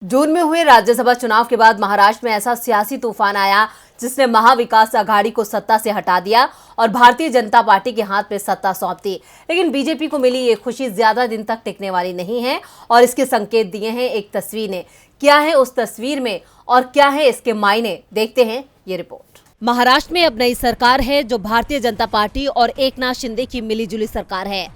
जून में हुए राज्यसभा चुनाव के बाद महाराष्ट्र में ऐसा सियासी तूफान आया जिसने महाविकास आघाड़ी को सत्ता से हटा दिया और भारतीय जनता पार्टी के हाथ में सत्ता सौंप दी। लेकिन बीजेपी को मिली ये खुशी ज्यादा दिन तक टिकने वाली नहीं है और इसके संकेत दिए हैं एक तस्वीर ने। क्या है उस तस्वीर में और क्या है इसके मायने, देखते हैं ये रिपोर्ट। महाराष्ट्र में अब नई सरकार है जो भारतीय जनता पार्टी और एकनाथ शिंदे की मिलीजुली सरकार है।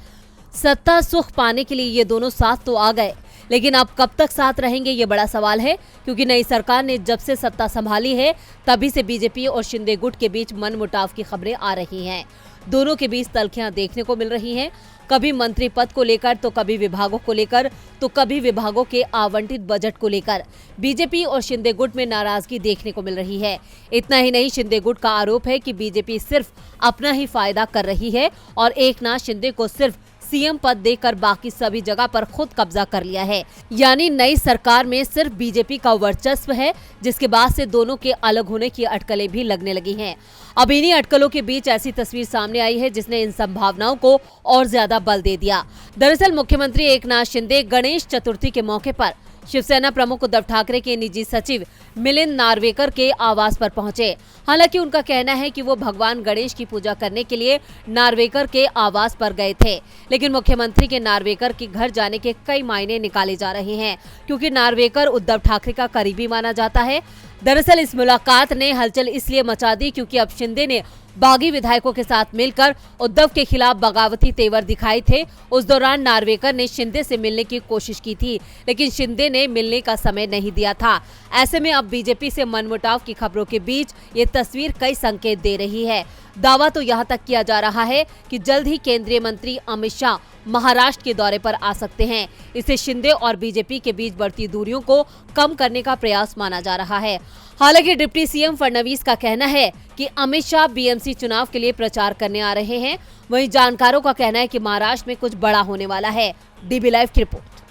सत्ता सुख पाने के लिए ये दोनों साथ तो आ गए, लेकिन अब कब तक साथ रहेंगे ये बड़ा सवाल है, क्योंकि नई सरकार ने जब से सत्ता संभाली है तभी से बीजेपी और शिंदे गुट के बीच मनमुटाव की खबरें आ रही हैं। दोनों के बीच तल्खियां देखने को मिल रही हैं, कभी मंत्री पद को लेकर तो कभी विभागों को लेकर तो कभी विभागों के आवंटित बजट को लेकर बीजेपी और शिंदे गुट में नाराजगी देखने को मिल रही है। इतना ही नहीं, शिंदे गुट का आरोप है कि बीजेपी सिर्फ अपना ही फायदा कर रही है और एकनाथ शिंदे को सिर्फ सीएम पद देकर बाकी सभी जगह पर खुद कब्जा कर लिया है। यानी नई सरकार में सिर्फ बीजेपी का वर्चस्व है, जिसके बाद से दोनों के अलग होने की अटकलें भी लगने लगी हैं। अब इन्हीं अटकलों के बीच ऐसी तस्वीर सामने आई है जिसने इन संभावनाओं को और ज्यादा बल दे दिया। दरअसल मुख्यमंत्री एकनाथ शिंदे गणेश चतुर्थी के मौके पर शिवसेना प्रमुख उद्धव ठाकरे के निजी सचिव मिलिंद नार्वेकर के आवास पर पहुंचे। हालांकि उनका कहना है कि वो भगवान गणेश की पूजा करने के लिए नार्वेकर के आवास पर गए थे, लेकिन मुख्यमंत्री के नार्वेकर के घर जाने के कई मायने निकाले जा रहे हैं, क्योंकि नार्वेकर उद्धव ठाकरे का करीबी माना जाता है। दरअसल इस मुलाकात ने हलचल इसलिए मचा दी क्योंकि अब शिंदे ने बागी विधायकों के साथ मिलकर उद्धव के खिलाफ बगावती तेवर दिखाए थे। उस दौरान नार्वेकर ने शिंदे से मिलने की कोशिश की थी, लेकिन शिंदे ने मिलने का समय नहीं दिया था। ऐसे में अब बीजेपी से मनमुटाव की खबरों के बीच ये तस्वीर कई संकेत दे रही है। दावा तो यहाँ तक किया जा रहा है कि जल्द ही केंद्रीय मंत्री अमित शाह महाराष्ट्र के दौरे पर आ सकते हैं। इसे शिंदे और बीजेपी के बीच बढ़ती दूरियों को कम करने का प्रयास माना जा रहा है। हालांकि डिप्टी सीएम फडणवीस का कहना है कि अमित शाह बीएमसी चुनाव के लिए प्रचार करने आ रहे हैं। वहीं जानकारों का कहना है कि महाराष्ट्र में कुछ बड़ा होने वाला है। डीबी लाइव की रिपोर्ट।